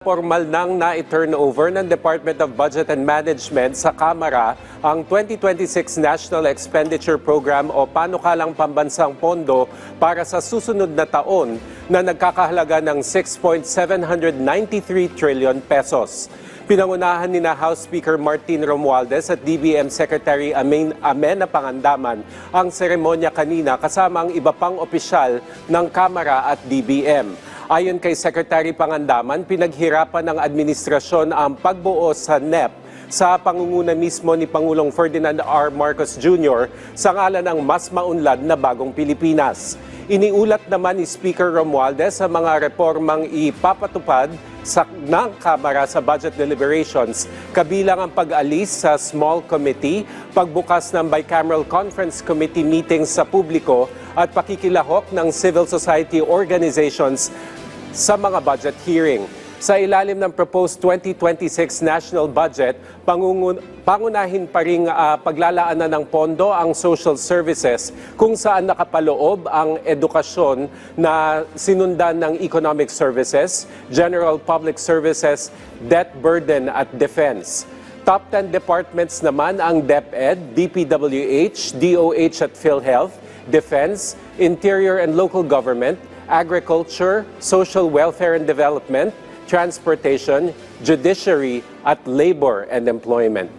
Formal nang na-turnover ng Department of Budget and Management sa Kamara ang 2026 National Expenditure Program o panukalang pambansang pondo para sa susunod na taon na nagkakahalaga ng 6.793 trillion pesos. Pinangunahan ni House Speaker Martin Romualdez at DBM Secretary Amena Pangandaman ang seremonya kanina kasama ang iba pang opisyal ng Kamara at DBM. Ayon kay Secretary Pangandaman, pinaghirapan ng administrasyon ang pagbuo sa NEP sa pangunguna mismo ni Pangulong Ferdinand R. Marcos Jr. sa ngalan ng mas maunlad na bagong Pilipinas. Iniulat naman ni Speaker Romualdez sa mga reformang ipapatupad ng Kamara sa budget deliberations, kabilang ang pag-alis sa small committee, pagbukas ng bicameral conference committee meetings sa publiko at pakikilahok ng civil society organizations sa mga budget hearing. Sa ilalim ng proposed 2026 national budget, pangunahin pa ring paglalaanan ng pondo ang social services kung saan nakapaloob ang edukasyon na sinundan ng economic services, general public services, debt burden at defense. Top 10 departments naman ang DepEd, DPWH, DOH at PhilHealth, Defense, Interior and Local Government, Agriculture, Social Welfare and Development, Transportation, Judiciary at Labor and Employment.